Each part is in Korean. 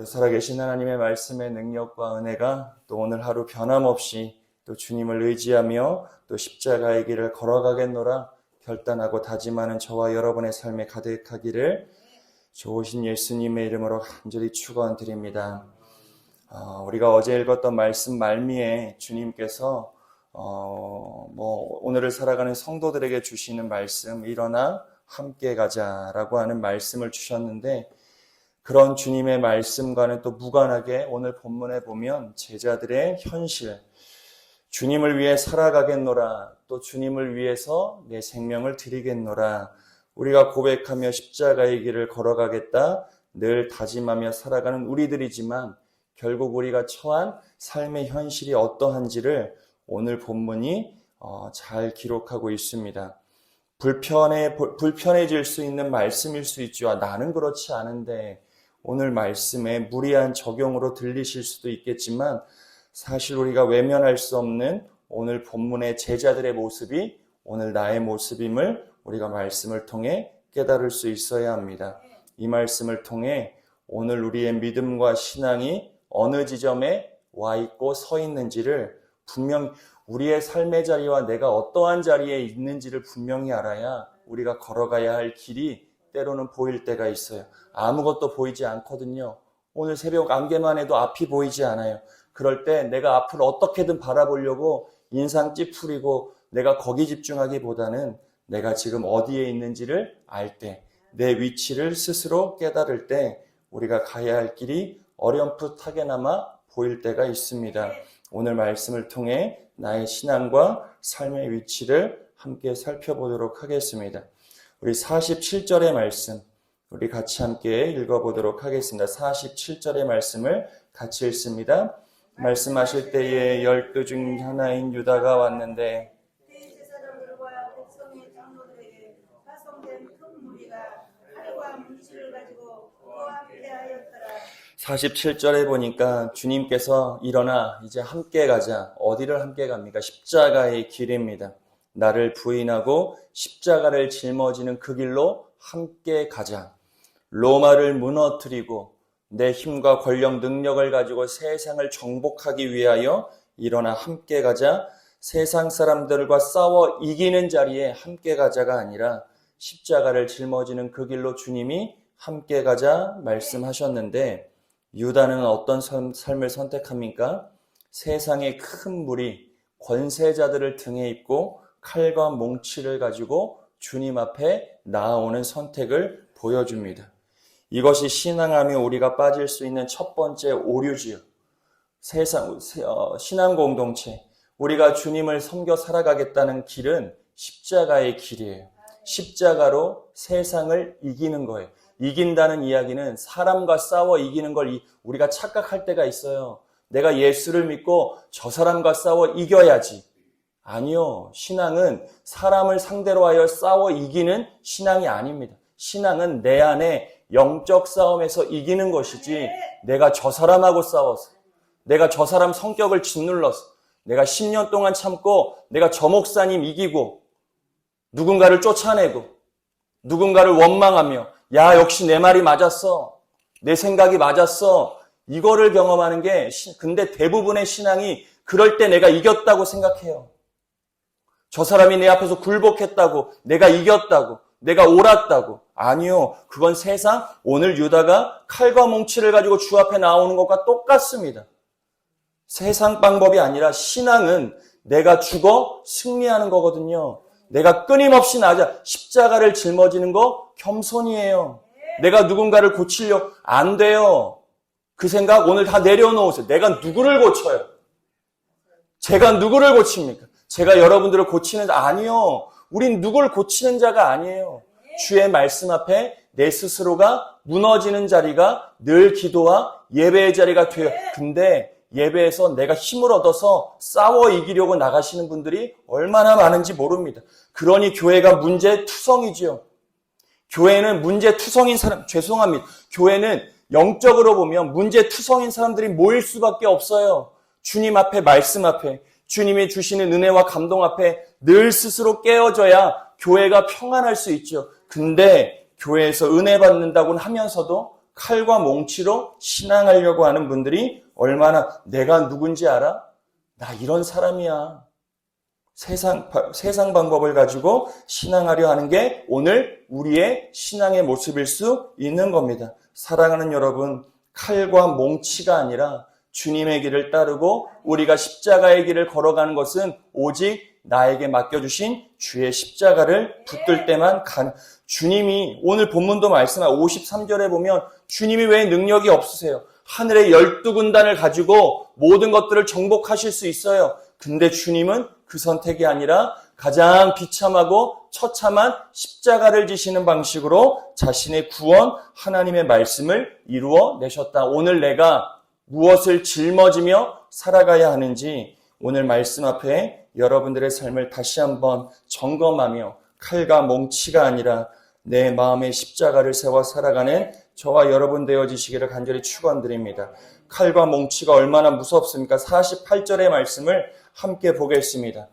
살아계신 하나님의 말씀의 능력과 은혜가 또 오늘 하루 변함없이 또 주님을 의지하며 또 십자가의 길을 걸어가겠노라 결단하고 다짐하는 저와 여러분의 삶에 가득하기를 좋으신 예수님의 이름으로 간절히 축원드립니다. 우리가 어제 읽었던 말씀 말미에 주님께서 오늘을 살아가는 성도들에게 주시는 말씀, 일어나 함께 가자라고 하는 말씀을 주셨는데, 그런 주님의 말씀과는 또 무관하게 오늘 본문에 보면 제자들의 현실, 주님을 위해 살아가겠노라, 또 주님을 위해서 내 생명을 드리겠노라, 우리가 고백하며 십자가의 길을 걸어가겠다 늘 다짐하며 살아가는 우리들이지만 결국 우리가 처한 삶의 현실이 어떠한지를 오늘 본문이 잘 기록하고 있습니다. 불편해질 수 있는 말씀일 수 있죠. 나는 그렇지 않은데, 오늘 말씀에 무리한 적용으로 들리실 수도 있겠지만 사실 우리가 외면할 수 없는 오늘 본문의 제자들의 모습이 오늘 나의 모습임을 우리가 말씀을 통해 깨달을 수 있어야 합니다. 이 말씀을 통해 오늘 우리의 믿음과 신앙이 어느 지점에 와 있고 서 있는지를 분명 우리의 삶의 자리와 내가 어떠한 자리에 있는지를 분명히 알아야 우리가 걸어가야 할 길이 때로는 보일 때가 있어요. 아무것도 보이지 않거든요. 오늘 새벽 안개만 해도 앞이 보이지 않아요. 그럴 때 내가 앞을 어떻게든 바라보려고 인상 찌푸리고 내가 거기 집중하기보다는 내가 지금 어디에 있는지를 알 때, 내 위치를 스스로 깨달을 때 우리가 가야 할 길이 어렴풋하게나마 보일 때가 있습니다. 오늘 말씀을 통해 나의 신앙과 삶의 위치를 함께 살펴보도록 하겠습니다. 우리 47절의 말씀, 우리 같이 함께 읽어보도록 하겠습니다. 47절의 말씀을 같이 읽습니다. 말씀하실 때에 12 중 하나인 유다가 왔는데 47절에 보니까 주님께서 일어나 이제 함께 가자. 어디를 함께 갑니까? 십자가의 길입니다. 나를 부인하고 십자가를 짊어지는 그 길로 함께 가자. 로마를 무너뜨리고 내 힘과 권력, 능력을 가지고 세상을 정복하기 위하여 일어나 함께 가자. 세상 사람들과 싸워 이기는 자리에 함께 가자가 아니라 십자가를 짊어지는 그 길로 주님이 함께 가자 말씀하셨는데, 유다는 어떤 삶을 선택합니까? 세상의 큰 무리, 권세자들을 등에 입고 칼과 몽치를 가지고 주님 앞에 나아오는 선택을 보여줍니다. 이것이 신앙하며 우리가 빠질 수 있는 첫 번째 오류지요. 신앙 공동체, 우리가 주님을 섬겨 살아가겠다는 길은 십자가의 길이에요. 십자가로 세상을 이기는 거예요. 이긴다는 이야기는 사람과 싸워 이기는 걸 우리가 착각할 때가 있어요. 내가 예수를 믿고 저 사람과 싸워 이겨야지. 아니요. 신앙은 사람을 상대로 하여 싸워 이기는 신앙이 아닙니다. 신앙은 내 안에 영적 싸움에서 이기는 것이지, 내가 저 사람하고 싸워서, 내가 저 사람 성격을 짓눌러서, 내가 10년 동안 참고 내가 저 목사님 이기고 누군가를 쫓아내고 누군가를 원망하며 야, 역시 내 말이 맞았어, 내 생각이 맞았어, 이거를 경험하는 게, 근데 대부분의 신앙이 그럴 때 내가 이겼다고 생각해요. 저 사람이 내 앞에서 굴복했다고, 내가 이겼다고, 내가 옳았다고. 아니요. 그건 세상, 오늘 유다가 칼과 몽치를 가지고 주 앞에 나오는 것과 똑같습니다. 세상 방법이 아니라 신앙은 내가 죽어 승리하는 거거든요. 내가 끊임없이 나아져 십자가를 짊어지는 거 겸손이에요. 내가 누군가를 고치려 안 돼요. 그 생각 오늘 다 내려놓으세요. 내가 누구를 고쳐요? 제가 누구를 고칩니까? 제가 여러분들을 고치는 자 아니요. 우린 누구를 고치는 자가 아니에요. 주의 말씀 앞에 내 스스로가 무너지는 자리가 늘 기도와 예배의 자리가 돼요. 근데 예배에서 내가 힘을 얻어서 싸워 이기려고 나가시는 분들이 얼마나 많은지 모릅니다. 그러니 교회가 문제투성이지요. 교회는 문제투성인 사람, 죄송합니다. 교회는 영적으로 보면 문제투성인 사람들이 모일 수밖에 없어요. 주님 앞에, 말씀 앞에, 주님이 주시는 은혜와 감동 앞에 늘 스스로 깨어져야 교회가 평안할 수 있죠. 근데 교회에서 은혜 받는다고는 하면서도 칼과 몽치로 신앙하려고 하는 분들이 얼마나 내가 누군지 알아? 나 이런 사람이야. 세상 방법을 가지고 신앙하려 하는 게 오늘 우리의 신앙의 모습일 수 있는 겁니다. 사랑하는 여러분, 칼과 몽치가 아니라 주님의 길을 따르고 우리가 십자가의 길을 걸어가는 것은 오직 나에게 맡겨주신 주의 십자가를 붙들 때만 주님이 오늘 본문도 말씀한 53절에 보면 주님이 왜 능력이 없으세요? 하늘의 12군단을 가지고 모든 것들을 정복하실 수 있어요. 근데 주님은 그 선택이 아니라 가장 비참하고 처참한 십자가를 지시는 방식으로 자신의 구원, 하나님의 말씀을 이루어 내셨다. 오늘 내가 무엇을 짊어지며 살아가야 하는지 오늘 말씀 앞에 여러분들의 삶을 다시 한번 점검하며 칼과 몽치가 아니라 내 마음의 십자가를 세워 살아가는 저와 여러분 되어지시기를 간절히 축원드립니다. 칼과 몽치가 얼마나 무섭습니까? 48절의 말씀을 함께 보겠습니다.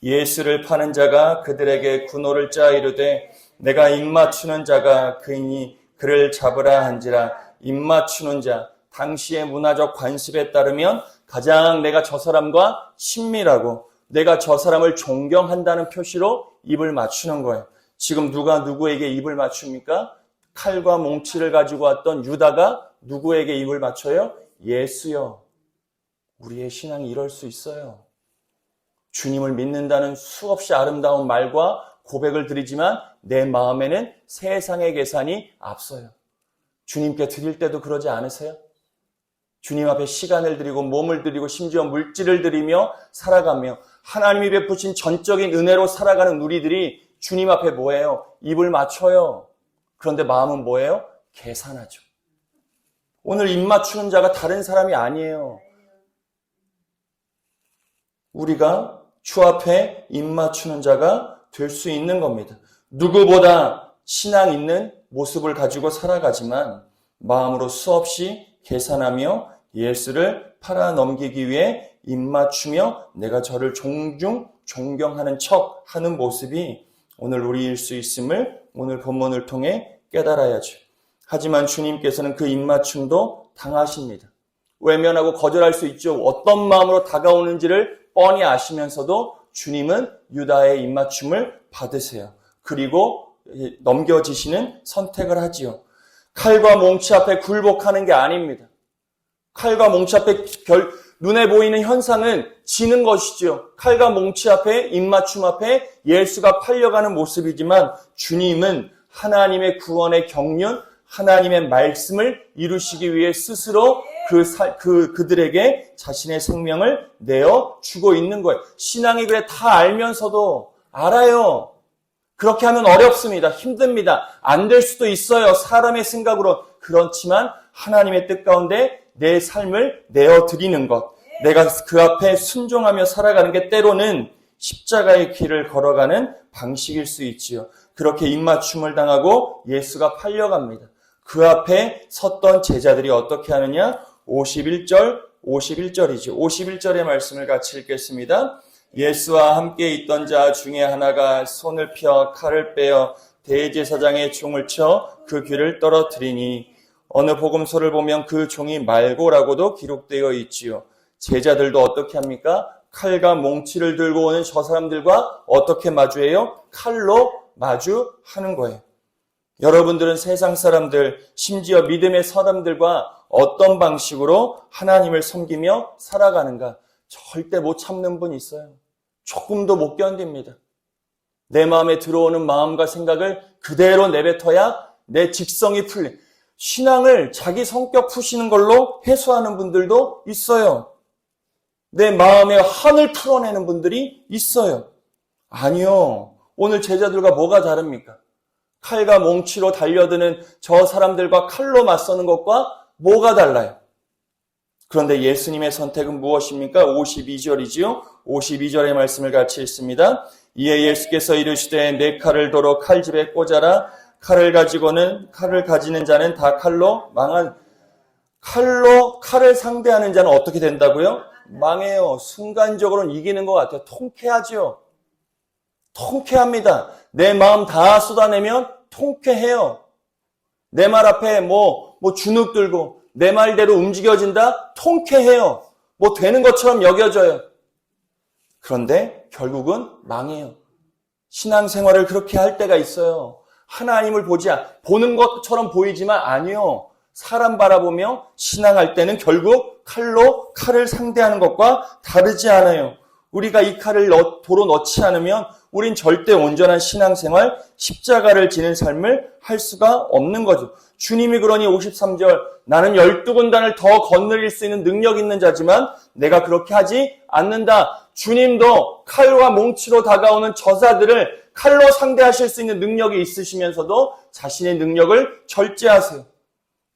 예수를 파는 자가 그들에게 군호를 짜 이르되 내가 입맞추는 자가 그이니 그를 잡으라 한지라. 입맞추는 자, 당시의 문화적 관습에 따르면 가장 내가 저 사람과 친밀하고 내가 저 사람을 존경한다는 표시로 입을 맞추는 거예요. 지금 누가 누구에게 입을 맞춥니까? 칼과 몽치를 가지고 왔던 유다가 누구에게 입을 맞춰요? 예수요. 우리의 신앙이 이럴 수 있어요. 주님을 믿는다는 수없이 아름다운 말과 고백을 드리지만 내 마음에는 세상의 계산이 앞서요. 주님께 드릴 때도 그러지 않으세요? 주님 앞에 시간을 드리고 몸을 드리고 심지어 물질을 드리며 살아가며 하나님이 베푸신 전적인 은혜로 살아가는 우리들이 주님 앞에 뭐예요? 입을 맞춰요. 그런데 마음은 뭐예요? 계산하죠. 오늘 입 맞추는 자가 다른 사람이 아니에요. 우리가 주 앞에 입 맞추는 자가 될 수 있는 겁니다. 누구보다 신앙 있는 모습을 가지고 살아가지만 마음으로 수없이 계산하며 예수를 팔아넘기기 위해 입 맞추며 내가 저를 존경하는 척 하는 모습이 오늘 우리일 수 있음을 오늘 본문을 통해 깨달아야죠. 하지만 주님께서는 그 입 맞춤도 당하십니다. 외면하고 거절할 수 있죠. 어떤 마음으로 다가오는지를 뻔히 아시면서도 주님은 유다의 입맞춤을 받으세요. 그리고 넘겨지시는 선택을 하지요. 칼과 몽치 앞에 굴복하는 게 아닙니다. 칼과 몽치 앞에 눈에 보이는 현상은 지는 것이죠. 칼과 몽치 앞에 입맞춤 앞에 예수가 팔려가는 모습이지만 주님은 하나님의 구원의 경륜, 하나님의 말씀을 이루시기 위해 스스로 그들에게 자신의 생명을 내어 주고 있는 거예요. 신앙이 그래 다 알면서도 알아요. 그렇게 하면 어렵습니다. 힘듭니다. 안 될 수도 있어요. 사람의 생각으로. 그렇지만 하나님의 뜻 가운데 내 삶을 내어드리는 것. 내가 그 앞에 순종하며 살아가는 게 때로는 십자가의 길을 걸어가는 방식일 수 있지요. 그렇게 입맞춤을 당하고 예수가 팔려갑니다. 그 앞에 섰던 제자들이 어떻게 하느냐? 51절이죠. 51절의 말씀을 같이 읽겠습니다. 예수와 함께 있던 자 중에 하나가 손을 펴 칼을 빼어 대제사장의 총을 쳐 그 귀를 떨어뜨리니 어느 복음서를 보면 그 종이 말고라고도 기록되어 있지요. 제자들도 어떻게 합니까? 칼과 몽치를 들고 오는 저 사람들과 어떻게 마주해요? 칼로 마주하는 거예요. 여러분들은 세상 사람들, 심지어 믿음의 사람들과 어떤 방식으로 하나님을 섬기며 살아가는가? 절대 못 참는 분 있어요. 조금도 못 견딥니다. 내 마음에 들어오는 마음과 생각을 그대로 내뱉어야 내 직성이 풀린, 신앙을 자기 성격 푸시는 걸로 해소하는 분들도 있어요. 내 마음에 한을 풀어내는 분들이 있어요. 아니요. 오늘 제자들과 뭐가 다릅니까? 칼과 몽치로 달려드는 저 사람들과 칼로 맞서는 것과 뭐가 달라요? 그런데 예수님의 선택은 무엇입니까? 52절이지요. 52절의 말씀을 같이 읽습니다. 이에 예수께서 이르시되 내 칼을 도로 칼집에 꽂아라. 칼을 가지는 자는 다 칼로 칼을 상대하는 자는 어떻게 된다고요? 망해요. 순간적으로는 이기는 것 같아요. 통쾌하죠. 통쾌합니다. 내 마음 다 쏟아내면 통쾌해요. 내 말 앞에 뭐 주눅 들고 내 말대로 움직여진다? 통쾌해요. 뭐 되는 것처럼 여겨져요. 그런데 결국은 망해요. 신앙생활을 그렇게 할 때가 있어요. 하나님을 보는 것처럼 보이지만 아니요. 사람 바라보며 신앙할 때는 결국 칼을 상대하는 것과 다르지 않아요. 우리가 이 칼을 도로 넣지 않으면 우린 절대 온전한 신앙생활, 십자가를 지는 삶을 할 수가 없는 거죠. 주님이 그러니 53절, 나는 12군단을 더 거느릴 수 있는 능력 있는 자지만 내가 그렇게 하지 않는다. 주님도 칼과 몽치로 다가오는 저사들을 칼로 상대하실 수 있는 능력이 있으시면서도 자신의 능력을 절제하세요.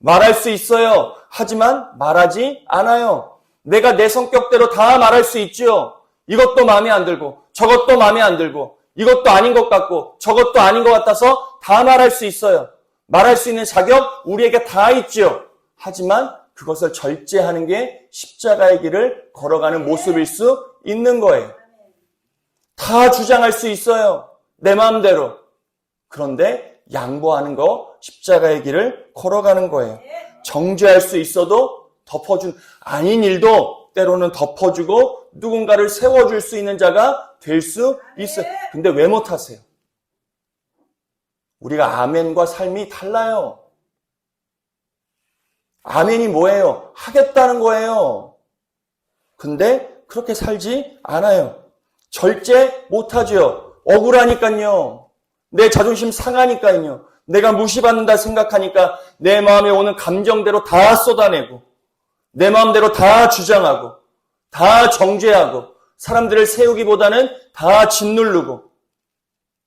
말할 수 있어요. 하지만 말하지 않아요. 내가 내 성격대로 다 말할 수 있죠. 이것도 마음에 안 들고 저것도 마음에 안 들고 이것도 아닌 것 같고 저것도 아닌 것 같아서 다 말할 수 있어요. 말할 수 있는 자격 우리에게 다 있죠. 하지만 그것을 절제하는 게 십자가의 길을 걸어가는 모습일 수 있는 거예요. 다 주장할 수 있어요. 내 마음대로. 그런데 양보하는 거 십자가의 길을 걸어가는 거예요. 정죄할 수 있어도 아닌 일도 때로는 덮어주고 누군가를 세워줄 수 있는 자가 될 수 있어요. 근데 왜 못하세요? 우리가 아멘과 삶이 달라요. 아멘이 뭐예요? 하겠다는 거예요. 근데 그렇게 살지 않아요. 절제 못하죠. 억울하니까요. 내 자존심 상하니까요. 내가 무시받는다 생각하니까 내 마음에 오는 감정대로 다 쏟아내고 내 마음대로 다 주장하고 다 정죄하고 사람들을 세우기보다는 다 짓누르고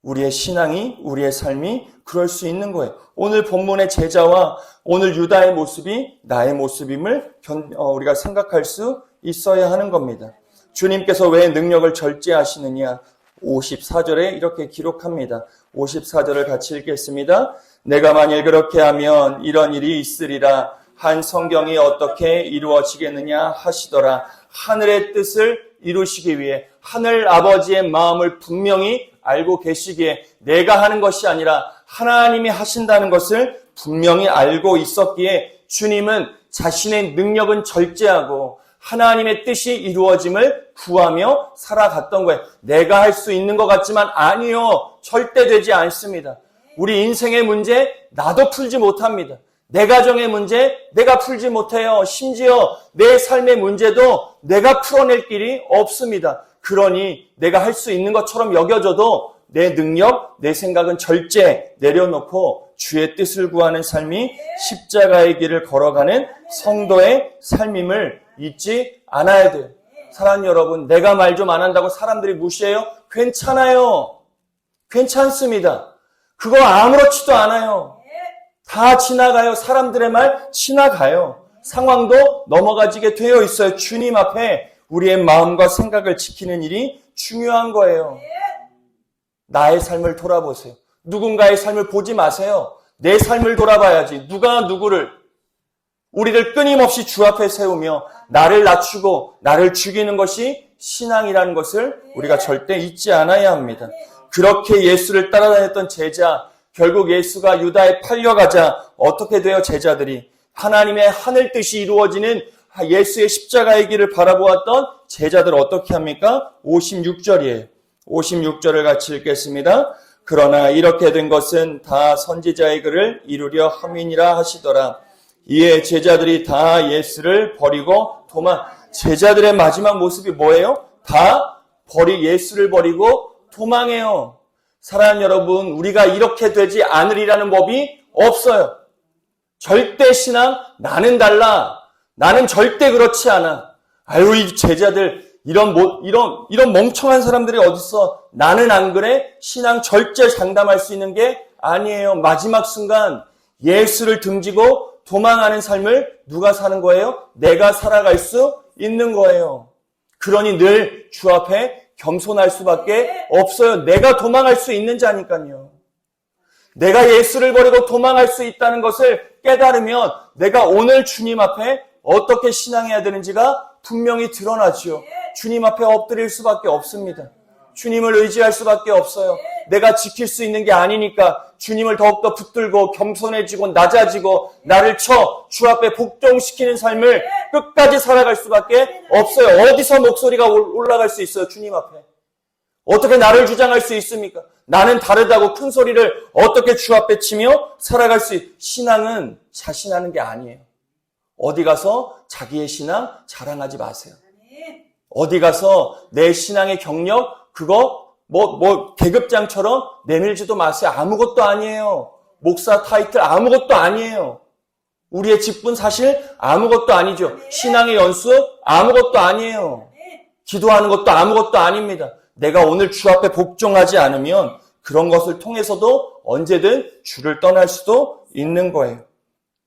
우리의 신앙이, 우리의 삶이 그럴 수 있는 거예요. 오늘 본문의 제자와 오늘 유다의 모습이 나의 모습임을 우리가 생각할 수 있어야 하는 겁니다. 주님께서 왜 능력을 절제하시느냐? 54절에 이렇게 기록합니다. 54절을 같이 읽겠습니다. 내가 만일 그렇게 하면 이런 일이 있으리라. 한 성경이 어떻게 이루어지겠느냐 하시더라. 하늘의 뜻을 이루시기 위해 하늘 아버지의 마음을 분명히 알고 계시기에 내가 하는 것이 아니라 하나님이 하신다는 것을 분명히 알고 있었기에 주님은 자신의 능력은 절제하고 하나님의 뜻이 이루어짐을 구하며 살아갔던 거예요. 내가 할 수 있는 것 같지만 아니요. 절대 되지 않습니다. 우리 인생의 문제 나도 풀지 못합니다. 내 가정의 문제 내가 풀지 못해요. 심지어 내 삶의 문제도 내가 풀어낼 길이 없습니다. 그러니 내가 할 수 있는 것처럼 여겨져도 내 능력, 내 생각은 절제 내려놓고 주의 뜻을 구하는 삶이 십자가의 길을 걸어가는 성도의 삶임을 잊지 않아야 돼요. 사랑하는 여러분, 내가 말 좀 안 한다고 사람들이 무시해요? 괜찮아요. 괜찮습니다. 그거 아무렇지도 않아요. 다 지나가요. 사람들의 말 지나가요. 상황도 넘어가지게 되어 있어요. 주님 앞에 우리의 마음과 생각을 지키는 일이 중요한 거예요. 나의 삶을 돌아보세요. 누군가의 삶을 보지 마세요. 내 삶을 돌아봐야지. 누가 누구를, 우리를 끊임없이 주 앞에 세우며 나를 낮추고 나를 죽이는 것이 신앙이라는 것을 우리가 절대 잊지 않아야 합니다. 그렇게 예수를 따라다녔던 제자, 결국 예수가 유다에 팔려가자 어떻게 돼요? 제자들이 하나님의 하늘 뜻이 이루어지는 예수의 십자가의 길을 바라보았던 제자들 어떻게 합니까? 56절이에요. 56절을 같이 읽겠습니다. 그러나 이렇게 된 것은 다 선지자의 글을 이루려 함이니라 하시더라. 이에 제자들이 다 예수를 버리고 제자들의 마지막 모습이 뭐예요? 다 예수를 버리고 도망해요. 사랑하는 여러분, 우리가 이렇게 되지 않으리라는 법이 없어요. 절대 신앙, 나는 달라. 나는 절대 그렇지 않아. 아유, 이 제자들, 이런 멍청한 사람들이 어딨어. 나는 안 그래? 신앙 절제 장담할 수 있는 게 아니에요. 마지막 순간 예수를 등지고 도망하는 삶을 누가 사는 거예요? 내가 살아갈 수 있는 거예요. 그러니 늘 주 앞에 겸손할 수밖에 없어요. 내가 도망할 수 있는 자니까요. 내가 예수를 버리고 도망할 수 있다는 것을 깨달으면 내가 오늘 주님 앞에 어떻게 신앙해야 되는지가 분명히 드러나죠. 주님 앞에 엎드릴 수밖에 없습니다. 주님을 의지할 수밖에 없어요. 내가 지킬 수 있는 게 아니니까 주님을 더욱더 붙들고 겸손해지고 낮아지고 나를 쳐 주 앞에 복종시키는 삶을 끝까지 살아갈 수밖에 없어요. 어디서 목소리가 올라갈 수 있어요? 주님 앞에. 어떻게 나를 주장할 수 있습니까? 나는 다르다고 큰 소리를 어떻게 주 앞에 치며 살아갈 수 신앙은 자신하는 게 아니에요. 어디 가서 자기의 신앙 자랑하지 마세요. 어디 가서 내 신앙의 경력 그거 계급장처럼 내밀지도 마세요. 아무것도 아니에요. 목사 타이틀 아무것도 아니에요. 우리의 직분 사실 아무것도 아니죠. 신앙의 연수 아무것도 아니에요. 기도하는 것도 아무것도 아닙니다. 내가 오늘 주 앞에 복종하지 않으면 그런 것을 통해서도 언제든 주를 떠날 수도 있는 거예요.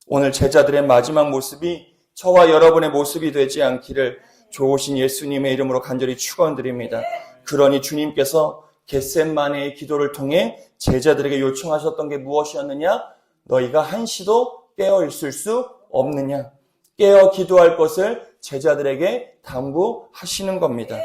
오늘 제자들의 마지막 모습이 저와 여러분의 모습이 되지 않기를 좋으신 예수님의 이름으로 간절히 축원드립니다. 그러니 주님께서 겟셋마네의 기도를 통해 제자들에게 요청하셨던 게 무엇이었느냐? 너희가 한시도 깨어 있을 수 없느냐? 깨어 기도할 것을 제자들에게 당부하시는 겁니다.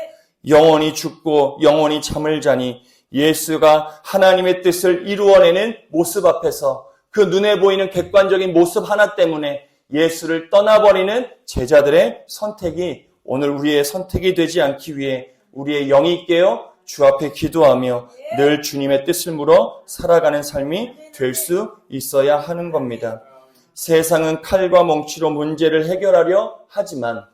영원히 죽고 영원히 잠을 자니 예수가 하나님의 뜻을 이루어내는 모습 앞에서 그 눈에 보이는 객관적인 모습 하나 때문에 예수를 떠나버리는 제자들의 선택이 오늘 우리의 선택이 되지 않기 위해 우리의 영이 깨어 주 앞에 기도하며 늘 주님의 뜻을 물어 살아가는 삶이 될 수 있어야 하는 겁니다. 세상은 칼과 몽치로 문제를 해결하려 하지만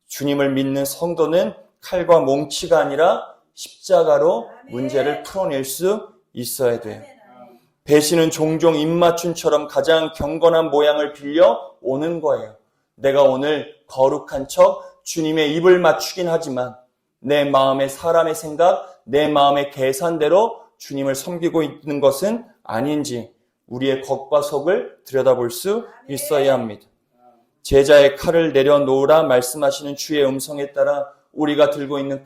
주님을 믿는 성도는 칼과 몽치가 아니라 십자가로 문제를 풀어낼 수 있어야 돼요. 배신은 종종 입맞춤처럼 가장 경건한 모양을 빌려 오는 거예요. 내가 오늘 거룩한 척 주님의 입을 맞추긴 하지만 내 마음의 사람의 생각, 내 마음의 계산대로 주님을 섬기고 있는 것은 아닌지 우리의 겉과 속을 들여다볼 수 있어야 합니다. 제자의 칼을 내려놓으라 말씀하시는 주의 음성에 따라 우리가 들고 있는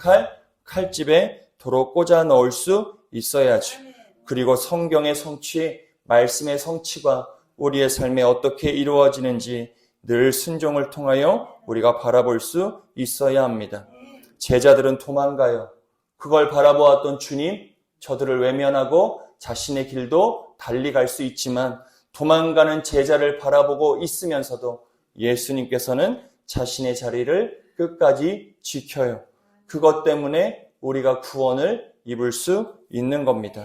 칼집에 도로 꽂아 넣을 수 있어야죠. 그리고 성경의 성취, 말씀의 성취가 우리의 삶에 어떻게 이루어지는지 늘 순종을 통하여 우리가 바라볼 수 있어야 합니다. 제자들은 도망가요. 그걸 바라보았던 주님, 저들을 외면하고 자신의 길도 달리 갈 수 있지만 도망가는 제자를 바라보고 있으면서도 예수님께서는 자신의 자리를 끝까지 지켜요. 그것 때문에 우리가 구원을 입을 수 있는 겁니다.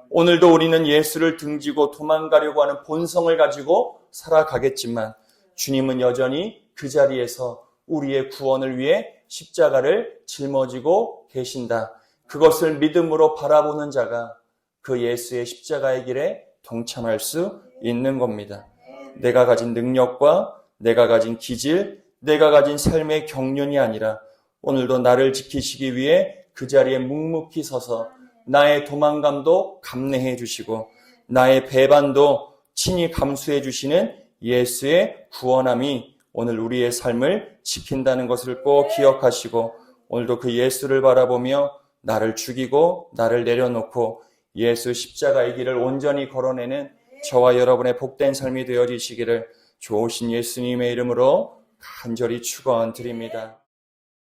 오늘도 우리는 예수를 등지고 도망가려고 하는 본성을 가지고 살아가겠지만 주님은 여전히 그 자리에서 우리의 구원을 위해 십자가를 짊어지고 계신다. 그것을 믿음으로 바라보는 자가 그 예수의 십자가의 길에 동참할 수 있는 겁니다. 내가 가진 능력과 내가 가진 기질, 내가 가진 삶의 경륜이 아니라 오늘도 나를 지키시기 위해 그 자리에 묵묵히 서서 나의 도망감도 감내해 주시고 나의 배반도 친히 감수해 주시는 예수의 구원함이 오늘 우리의 삶을 지킨다는 것을 꼭 기억하시고 오늘도 그 예수를 바라보며 나를 죽이고 나를 내려놓고 예수 십자가의 길을 온전히 걸어내는 저와 여러분의 복된 삶이 되어지시기를 좋으신 예수님의 이름으로 간절히 축원드립니다.